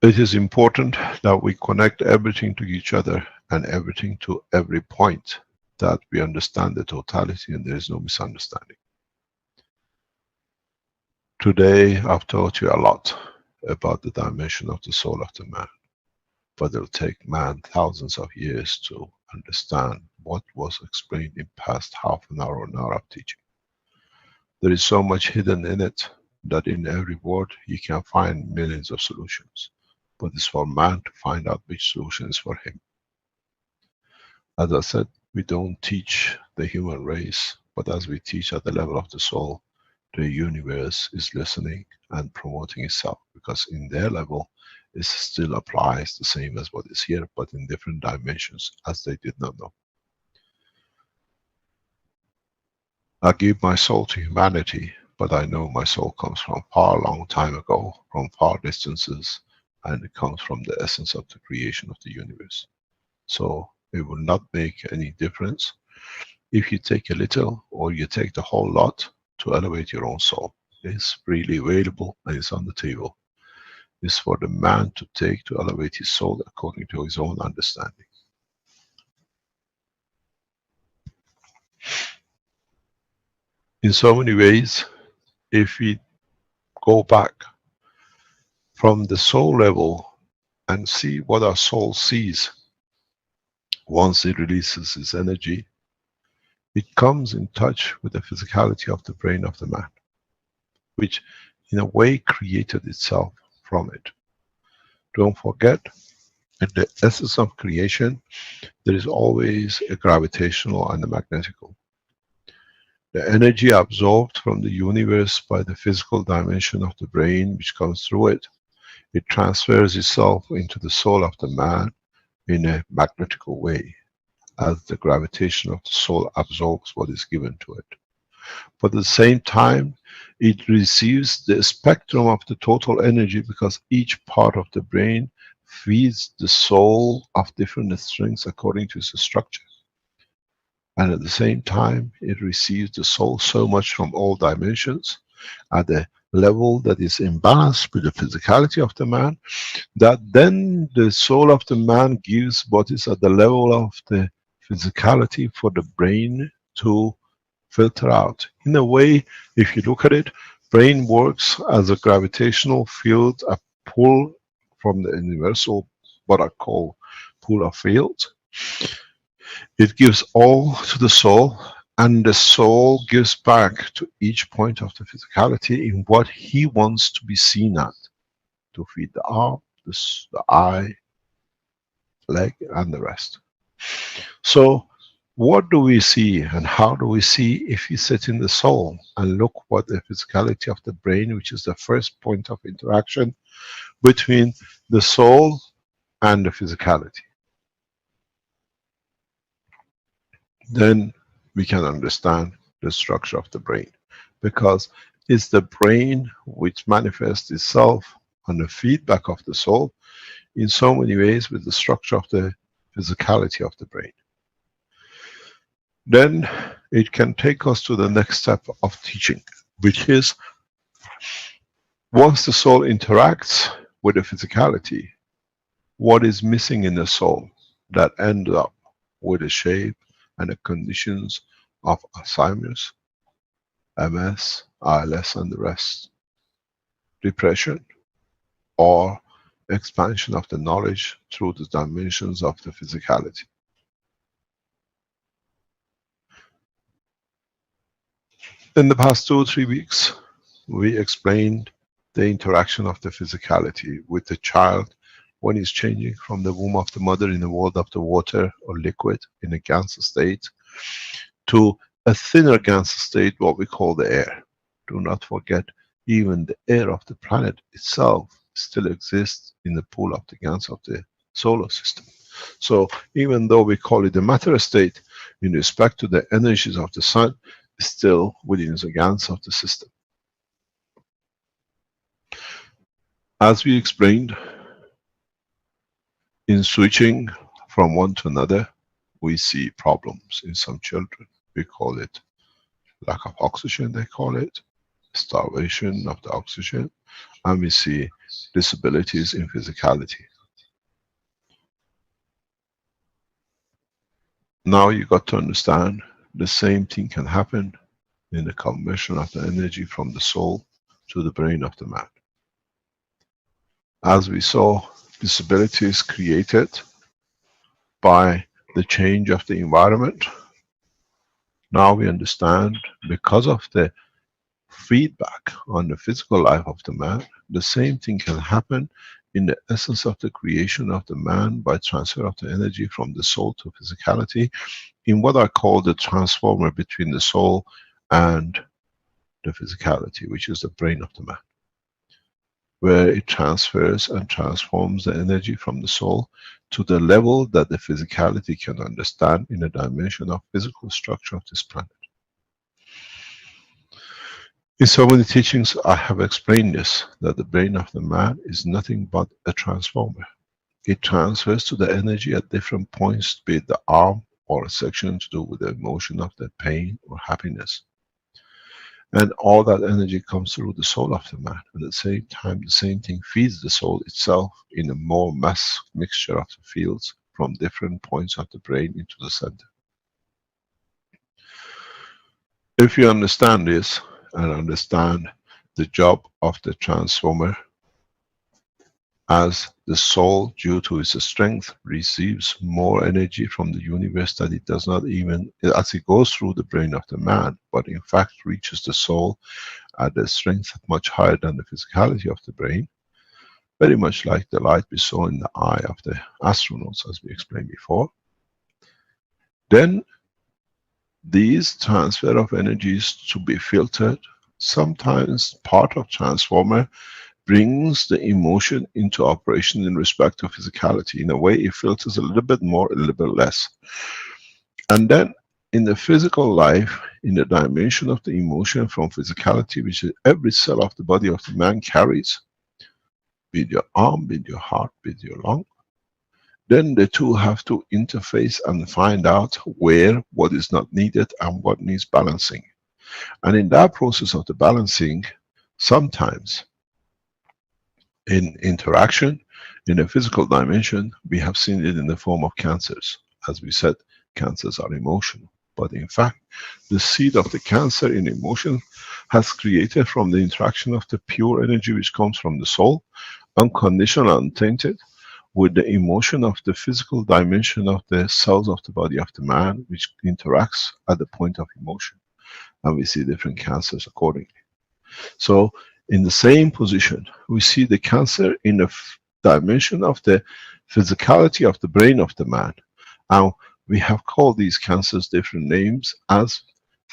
It is important that we connect everything to each other and everything to every point, that we understand the totality and there is no misunderstanding. Today I've taught you a lot about the dimension of the soul of the man, but it'll take man thousands of years to understand what was explained in past half an hour or an hour of teaching. There is so much hidden in it that in every word you can find millions of solutions, but it's for man to find out which solution is for him. As I said, we don't teach the human race, but as we teach at the level of the soul, the universe is listening and promoting itself, because in their level it still applies the same as what is here, but in different dimensions, as they did not know. I give my soul to humanity, but I know my soul comes from far long time ago, from far distances, and it comes from the essence of the creation of the universe. So it will not make any difference if you take a little or you take the whole lot to elevate your own soul. It's freely available and it's on the table. It's for the man to take to elevate his soul according to his own understanding. In so many ways, if we go back from the soul level and see what our soul sees, once it releases its energy, it comes in touch with the physicality of the brain of the man, which in a way created itself from it. Don't forget, in the essence of creation, there is always a gravitational and a magnetical. The energy absorbed from the universe by the physical dimension of the brain which comes through it, it transfers itself into the soul of the man in a magnetical way, as the gravitation of the soul absorbs what is given to it. But at the same time, it receives the spectrum of the total energy, because each part of the brain feeds the soul of different strengths according to its structure. And at the same time, it receives the soul so much from all dimensions at a level that is in balance with the physicality of the man, that then the soul of the man gives what is at the level of the physicality for the brain to filter out. In a way, if you look at it, brain works as a gravitational field, a pull from the universal, what I call pull of field. It gives all to the soul, and the soul gives back to each point of the physicality in what he wants to be seen at, to feed the arm, the eye, leg, and the rest. So what do we see and how do we see? If you sit in the soul and look what the physicality of the brain, which is the first point of interaction between the soul and the physicality, then we can understand the structure of the brain, because it's the brain which manifests itself on the feedback of the soul in so many ways with the structure of the physicality of the brain. Then it can take us to the next step of teaching, which is, once the soul interacts with the physicality, what is missing in the soul that ends up with the shape and the conditions of Alzheimer's, MS, ALS and the rest, depression, or expansion of the knowledge through the dimensions of the physicality. In the past 2 or 3 weeks, we explained the interaction of the physicality with the child when he's changing from the womb of the mother in the world of the water or liquid in a gans state to a thinner gans state, what we call the air. Do not forget, even the air of the planet itself still exists in the pool of the gans of the solar system. So even though we call it the matter state, in respect to the energies of the sun, still within the gans of the system. As we explained, in switching from one to another, we see problems in some children. We call it lack of oxygen, they call it starvation of the oxygen, and we see disabilities in physicality. Now you got to understand the same thing can happen in the conversion of the energy from the soul to the brain of the man. As we saw, disabilities created by the change of the environment. Now we understand, because of the feedback on the physical life of the man, the same thing can happen in the essence of the creation of the man by transfer of the energy from the soul to physicality, in what I call the transformer between the soul and the physicality, which is the brain of the man, where it transfers and transforms the energy from the soul to the level that the physicality can understand in a dimension of physical structure of this planet. In so many teachings I have explained this, that the brain of the man is nothing but a transformer. It transfers to the energy at different points, be it the arm or a section to do with the emotion of the pain or happiness. And all that energy comes through the soul of the man. At the same time, the same thing feeds the soul itself in a more mass mixture of the fields from different points of the brain into the center. If you understand this, and understand the job of the transformer, as the soul, due to its strength, receives more energy from the universe that it does not even, as it goes through the brain of the man, but in fact reaches the soul at a strength much higher than the physicality of the brain, very much like the light we saw in the eye of the astronauts, as we explained before. Then these transfer of energies to be filtered. Sometimes part of transformer brings the emotion into operation in respect to physicality. In a way, it filters a little bit more, a little bit less. And then in the physical life, in the dimension of the emotion from physicality, which is every cell of the body of the man carries, be it your arm, be it your heart, be it your lung, then the two have to interface and find out where what is not needed and what needs balancing. And in that process of the balancing, sometimes in interaction, in a physical dimension, we have seen it in the form of cancers. As we said, cancers are emotional. But in fact, the seed of the cancer in emotion has created from the interaction of the pure energy which comes from the soul, unconditional, untainted, with the emotion of the physical dimension of the cells of the body of the man, which interacts at the point of emotion. And we see different cancers accordingly. So, in the same position, we see the cancer in the dimension of the physicality of the brain of the man. And we have called these cancers different names, as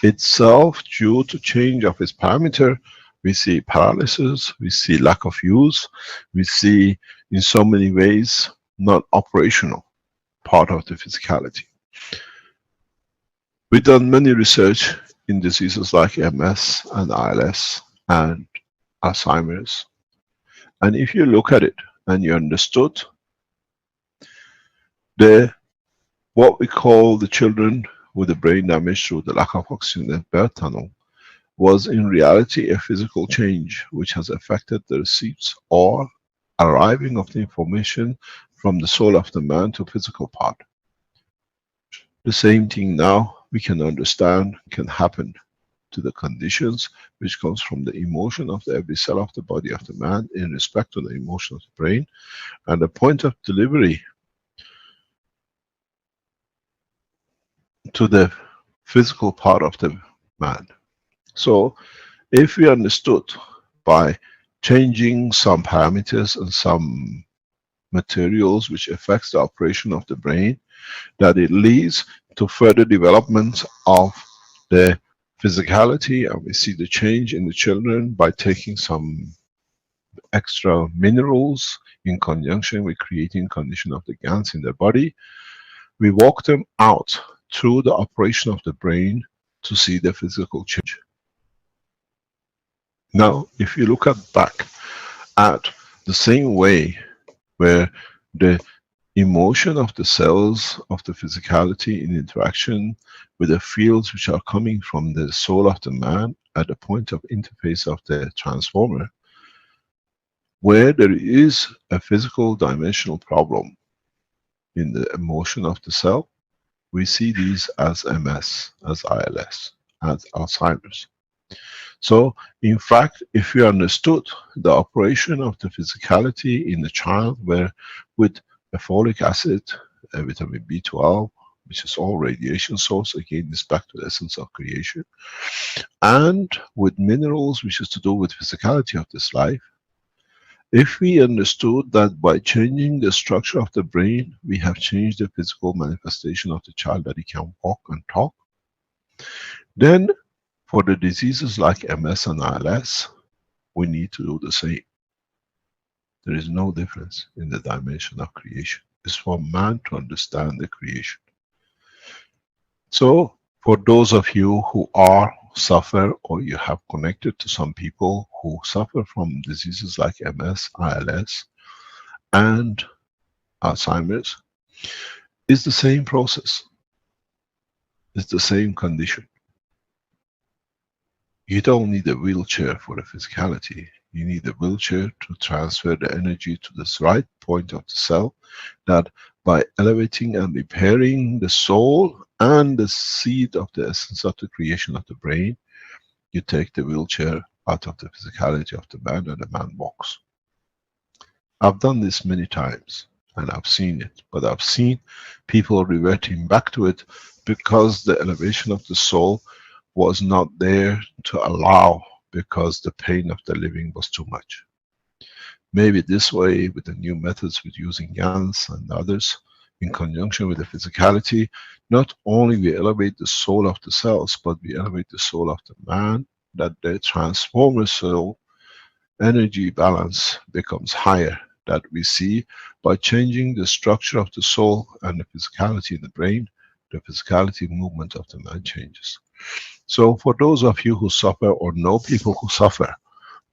itself, due to change of its parameter, we see paralysis, we see lack of use, we see in so many ways not operational part of the physicality. We've done many research in diseases like MS and ILS and Alzheimer's. And if you look at it and you understood what we call the children with the brain damage through the lack of oxygen in the birth tunnel, was in reality a physical change which has affected the receipts or arriving of the information from the soul of the man to physical part. The same thing now we can understand can happen to the conditions which comes from the emotion of every cell of the body of the man in respect to the emotion of the brain, and the point of delivery to the physical part of the man. So, if we understood by changing some parameters and some materials which affects the operation of the brain, that it leads to further development of the physicality, and we see the change in the children by taking some extra minerals in conjunction with creating condition of the gans in their body, we walk them out through the operation of the brain to see the physical change. Now, if you look back at the same way where the emotion of the cells of the physicality in interaction with the fields which are coming from the soul of the man at the point of interface of the transformer, Where there is a physical dimensional problem in the emotion of the cell, we see these as MS, as ILS, as Alzheimer's. So, in fact, if you understood the operation of the physicality in the child, where with a folic acid, a vitamin B12, which is all radiation source, again, this back to the essence of creation, and with minerals, which is to do with physicality of this life, if we understood that by changing the structure of the brain, we have changed the physical manifestation of the child, that he can walk and talk, then for the diseases like MS and ILS, we need to do the same. There is no difference in the dimension of creation. It's for man to understand the creation. So, for those of you who suffer, or you have connected to some people who suffer from diseases like MS, ILS, and Alzheimer's, it's the same process. It's the same condition. You don't need a wheelchair for the physicality. You need a wheelchair to transfer the energy to this right point of the cell, that by elevating and repairing the soul and the seed of the essence of the creation of the brain, you take the wheelchair out of the physicality of the man, and the man walks. I've done this many times and I've seen it, but I've seen people reverting back to it because the elevation of the soul was not there to allow, because the pain of the living was too much. Maybe this way, with the new methods, with using Jans and others, in conjunction with the physicality, not only we elevate the soul of the cells, but we elevate the soul of the man, that the transformer soul energy balance becomes higher, that we see by changing the structure of the soul and the physicality in the brain, the physicality movement of the man changes. So for those of you who suffer, or know people who suffer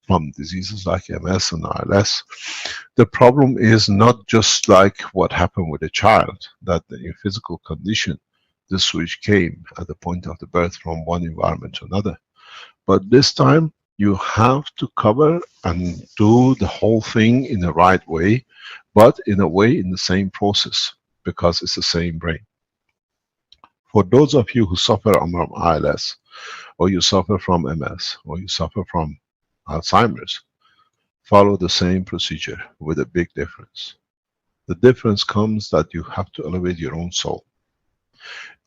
from diseases like MS and ILS, the problem is not just like what happened with a child, that in physical condition, the switch came at the point of the birth from one environment to another. But this time, you have to cover and do the whole thing in the right way, but in a way in the same process, because it's the same brain. For those of you who suffer from ILS, or you suffer from MS, or you suffer from Alzheimer's, follow the same procedure with a big difference. The difference comes that you have to elevate your own soul.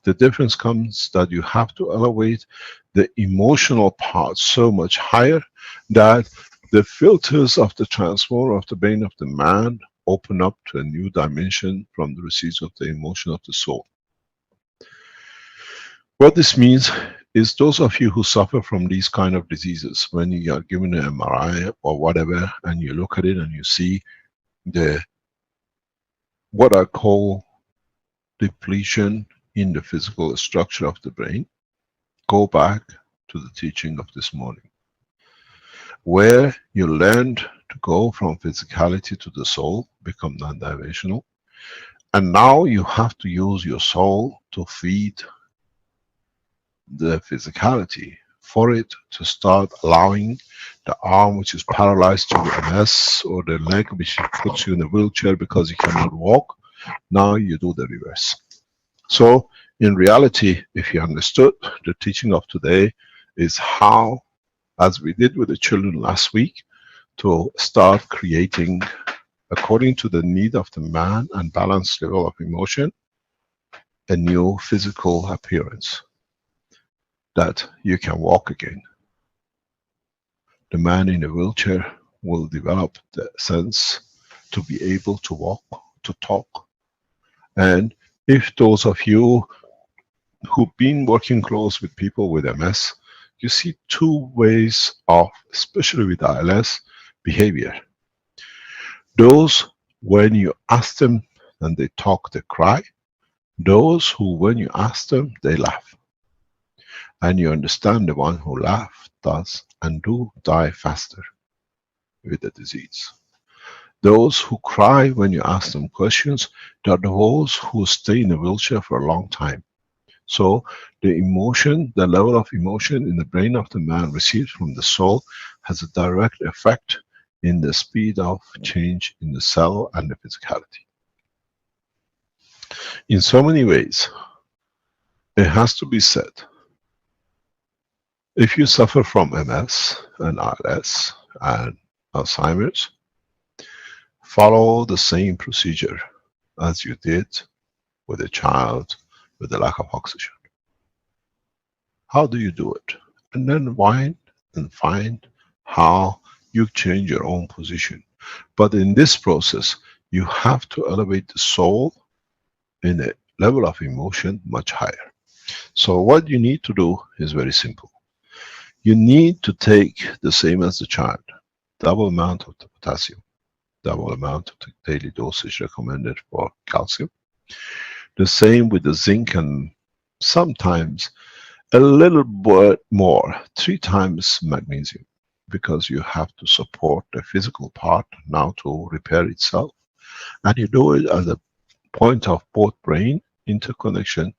The difference comes that you have to elevate the emotional part so much higher that the filters of the transformer of the brain of the man open up to a new dimension from the receipts of the emotion of the soul. What this means is, those of you who suffer from these kind of diseases, when you are given an MRI or whatever, and you look at it and you see the, what I call depletion in the physical structure of the brain, go back to the teaching of this morning, where you learned to go from physicality to the soul, become non-dimensional, and now you have to use your soul to feed the physicality, for it to start allowing the arm which is paralyzed to MS, or the leg which puts you in a wheelchair because you cannot walk, now you do the reverse. So in reality, if you understood the teaching of today, is how, as we did with the children last week, to start creating according to the need of the man and balanced level of emotion, a new physical appearance, that you can walk again. The man in a wheelchair will develop the sense to be able to walk, to talk. And if those of you who've been working close with people with MS, you see two ways of, especially with ILS, behavior. Those, when you ask them and they talk, they cry. Those who, when you ask them, they laugh. And you understand the one who laughs, does, and do die faster with the disease. Those who cry when you ask them questions, they are those who stay in a wheelchair for a long time. So the emotion, the level of emotion in the brain of the man received from the soul, has a direct effect in the speed of change in the cell and the physicality. In so many ways, it has to be said, if you suffer from MS and ALS and Alzheimer's, follow the same procedure as you did with a child with a lack of oxygen. How do you do it? And then wind and find how you change your own position. But in this process, you have to elevate the soul in a level of emotion much higher. So what you need to do is very simple. You need to take the same as the child, double amount of the potassium, double amount of the daily dosage recommended for calcium. The same with the zinc, and sometimes a little bit more, 3 times magnesium, because you have to support the physical part now to repair itself. And you do it at the point of both brain interconnection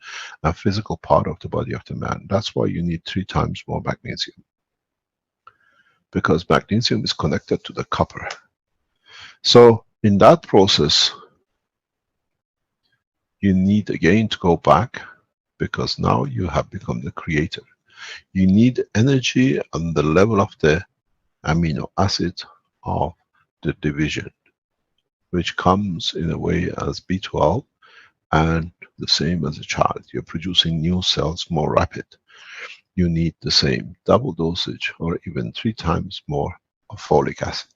and physical part of the body of the man. That's why you need 3 times more magnesium, because magnesium is connected to the copper. So in that process, you need again to go back, because now you have become the creator. You need energy on the level of the amino acid of the division, which comes in a way as B12, and the same as a child. You're producing new cells more rapid. You need the same double dosage or even 3 times more of folic acid.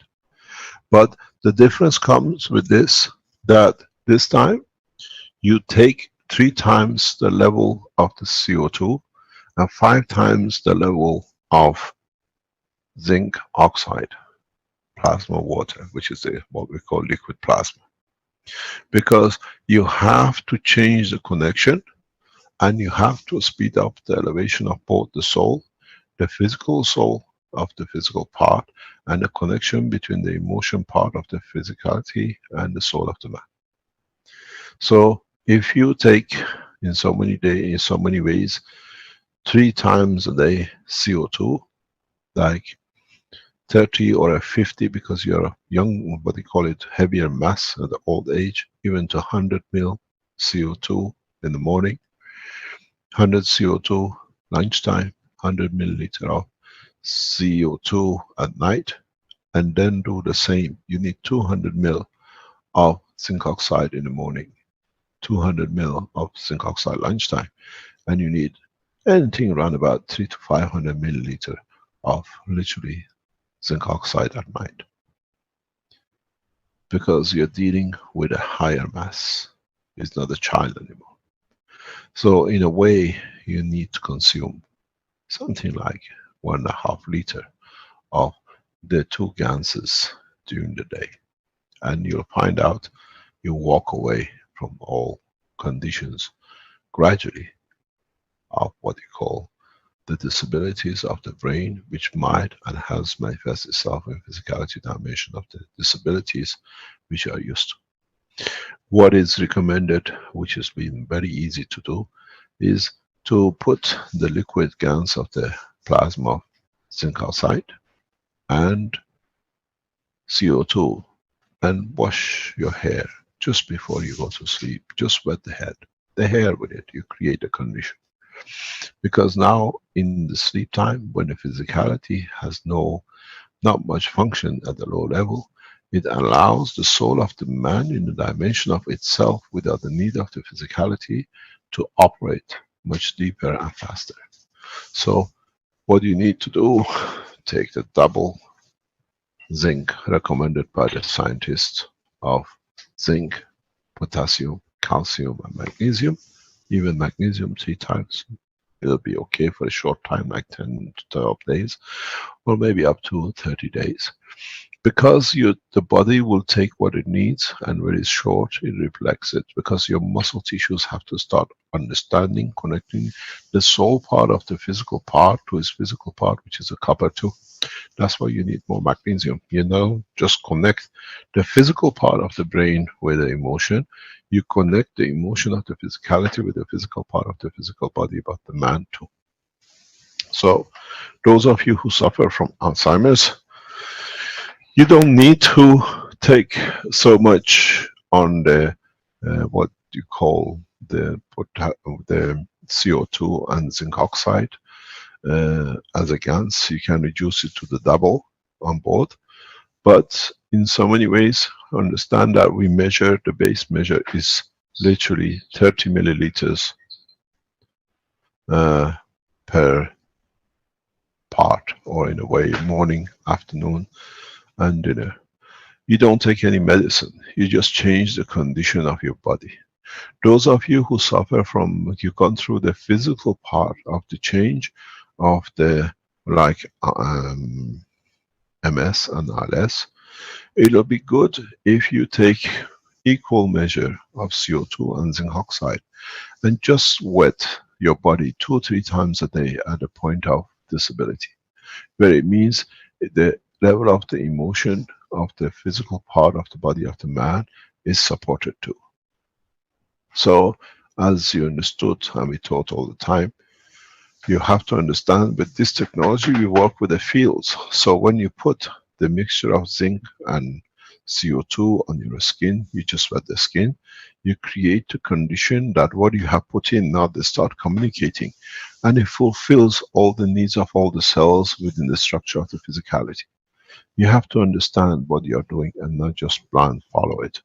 But the difference comes with this, that this time you take 3 times the level of the CO2 and 5 times the level of zinc oxide, plasma water, which is what we call liquid plasma. Because you have to change the connection, and you have to speed up the elevation of both the soul, the physical soul of the physical part, and the connection between the emotion part of the physicality and the soul of the man. So if you take in so many days, in so many ways, 3 times a day CO2, like 30 or a 50, because you're a young, what they call it, heavier mass at the old age, even to 100 mil CO2 in the morning, 100 CO2 lunchtime, 100 milliliter of CO2 at night, and then do the same. You need 200 mil of zinc oxide in the morning, 200 mil of zinc oxide lunchtime, and you need anything around about 300 to 500 milliliter of literally zinc oxide at night, because you're dealing with a higher mass. It's not a child anymore. So in a way, you need to consume something like 1.5 liter of the 2 ganses during the day, and you'll find out you walk away from all conditions gradually of what you call the disabilities of the brain, which might and has manifested itself in physicality dimension of the disabilities which are used to. What is recommended, which has been very easy to do, is to put the liquid gans of the plasma of zinc oxide and CO2 and wash your hair just before you go to sleep. Just wet the hair with it. You create a condition. Because now in the sleep time, when the physicality has not much function at the low level, it allows the soul of the man in the dimension of itself, without the need of the physicality, to operate much deeper and faster. So what you need to do, take the double zinc recommended by the scientists of zinc, potassium, calcium and magnesium, even magnesium 3 times. It'll be okay for a short time, like 10 to 12 days, or maybe up to 30 days. Because the body will take what it needs, and when it's short, it reflects it, because your muscle tissues have to start understanding, connecting the soul part of the physical part to its physical part, which is a copper too. That's why you need more magnesium. You know, just connect the physical part of the brain with the emotion. You connect the emotion of the physicality with the physical part of the physical body, but the man too. So those of you who suffer from Alzheimer's, You don't need to take so much on the what you call the CO2 and zinc oxide as a gas. You can reduce it to the double on both. But in so many ways, understand that we measure, the base measure is literally 30 milliliters per part, or in a way, morning, afternoon, and dinner. You don't take any medicine, you just change the condition of your body. Those of you who suffer from, you've gone through the physical part of the change of the, like MS and ALS, it'll be good if you take equal measure of CO2 and zinc oxide and just wet your body 2 or 3 times a day at the point of disability, where it means the level of the emotion of the physical part of the body of the man is supported too. So, as you understood, and we taught all the time, you have to understand with this technology we work with the fields. So when you put the mixture of zinc and CO2 on your skin, you just wet the skin, you create a condition that what you have put in, now they start communicating, and it fulfills all the needs of all the cells within the structure of the physicality. You have to understand what you are doing and not just blind follow it.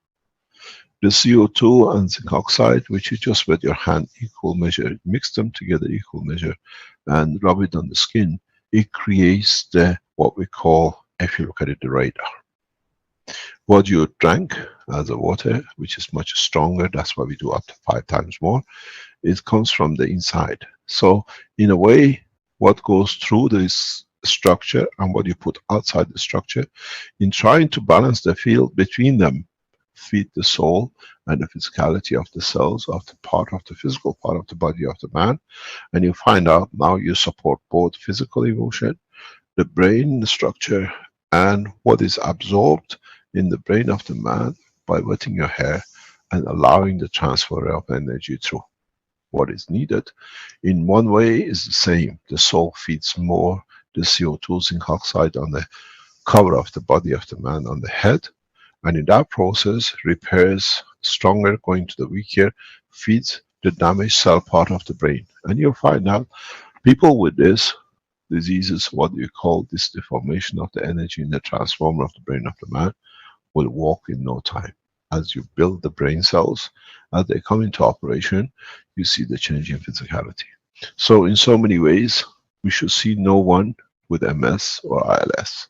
The CO2 and zinc oxide, which you just with your hand, equal measure, mix them together equal measure, and rub it on the skin, it creates the, what we call, if you look at it, the radar. What you drank as a water, which is much stronger, that's why we do up to 5 times more, it comes from the inside. So in a way, what goes through this structure and what you put outside the structure, in trying to balance the field between them, feed the soul and the physicality of the cells of the part of the physical part of the body of the man, and you find out now you support both physical emotion, the brain, the structure, and what is absorbed in the brain of the man by wetting your hair and allowing the transfer of energy through. What is needed in one way is the same. The soul feeds more the CO2 zinc oxide on the cover of the body of the man on the head, and in that process repairs stronger going to the weaker, feeds the damaged cell part of the brain. And you'll find out people with this diseases, what you call this deformation of the energy in the transformer of the brain of the man, will walk in no time. As you build the brain cells, as they come into operation, you see the change in physicality. So in so many ways, we should see no one with MS or ALS,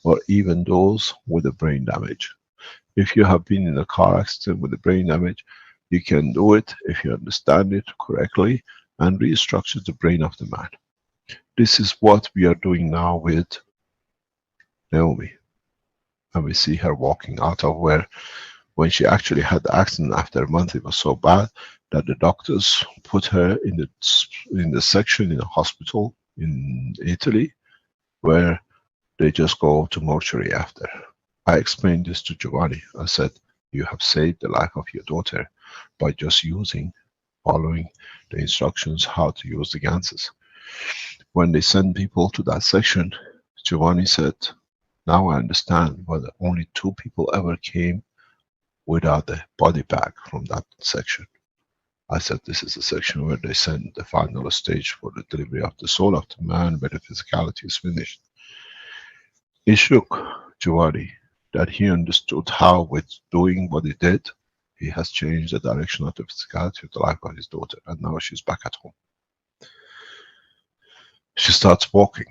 or even those with a brain damage. If you have been in a car accident with a brain damage, you can do it if you understand it correctly and restructure the brain of the man. This is what we are doing now with Naomi. And we see her walking out of where, when she actually had the accident after a month, it was so bad that the doctors put her in the section in a hospital in Italy, where they just go to mortuary after. I explained this to Giovanni. I said, you have saved the life of your daughter by just following the instructions how to use the ganses. When they send people to that section, Giovanni said, now I understand why only 2 people ever came without the body bag from that section. I said, this is the section where they send the final stage for the delivery of the soul of the man, where the physicality is finished. It shook Giovanni that he understood how, with doing what he did, he has changed the direction of the physicality of the life of his daughter, and now she's back at home. She starts walking.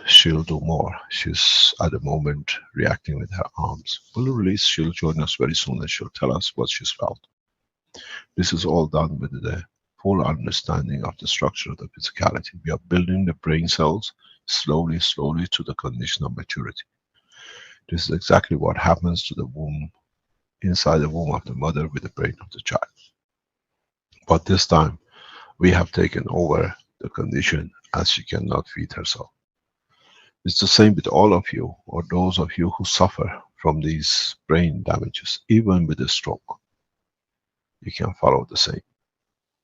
She'll do more. She's at the moment reacting with her arms. We'll release, she'll join us very soon and she'll tell us what she's felt. This is all done with the full understanding of the structure of the physicality. We are building the brain cells slowly, slowly to the condition of maturity. This is exactly what happens to the womb, inside the womb of the mother with the brain of the child. But this time, we have taken over the condition as she cannot feed herself. It's the same with all of you, or those of you who suffer from these brain damages, even with a stroke. You can follow the same.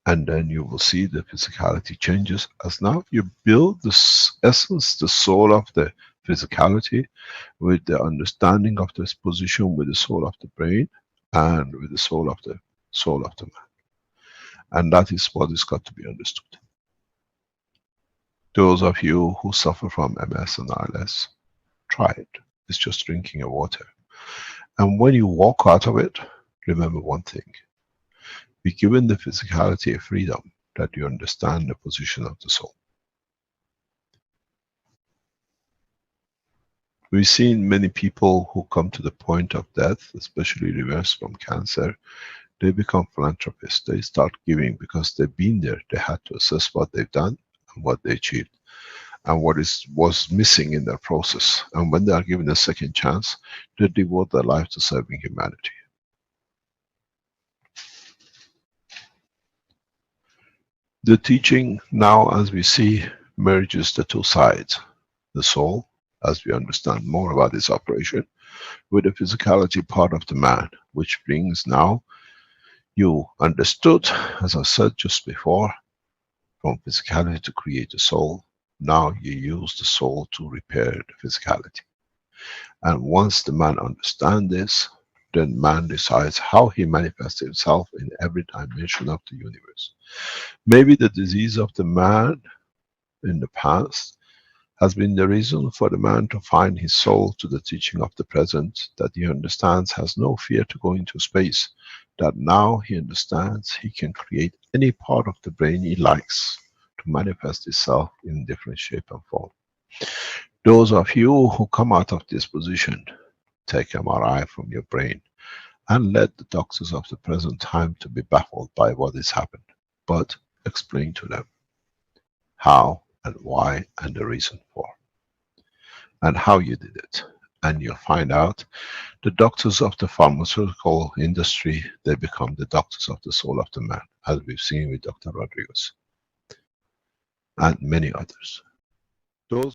And then you will see the physicality changes, as now you build the essence, the soul of the physicality, with the understanding of this position with the soul of the brain, and with the soul of the man. And that is what is got to be understood. Those of you who suffer from MS and ALS, try it. It's just drinking of water. And when you walk out of it, remember one thing. Be given the physicality of freedom, that you understand the position of the soul. We've seen many people who come to the point of death, especially reversed from cancer, they become philanthropists. They start giving because they've been there. They had to assess what they've done and what they achieved, and what was missing in their process. And when they are given a second chance, they devote their life to serving humanity. The teaching now, as we see, merges the two sides. The soul, as we understand more about this operation, with the physicality part of the man, which brings now, you understood, as I said just before, from physicality to create a soul. Now you use the soul to repair the physicality. And once the man understands this, then man decides how he manifests himself in every dimension of the universe. Maybe the disease of the man in the past has been the reason for the man to find his soul to the teaching of the present, that he understands has no fear to go into space, that now he understands he can create any part of the brain he likes to manifest itself in different shape and form. Those of you who come out of this position, take MRI from your brain and let the doctors of the present time to be baffled by what has happened, but explain to them how and why and the reason for, and how you did it. And you'll find out the doctors of the pharmaceutical industry, they become the doctors of the soul of the man, as we've seen with Dr. Rodriguez and many others. Those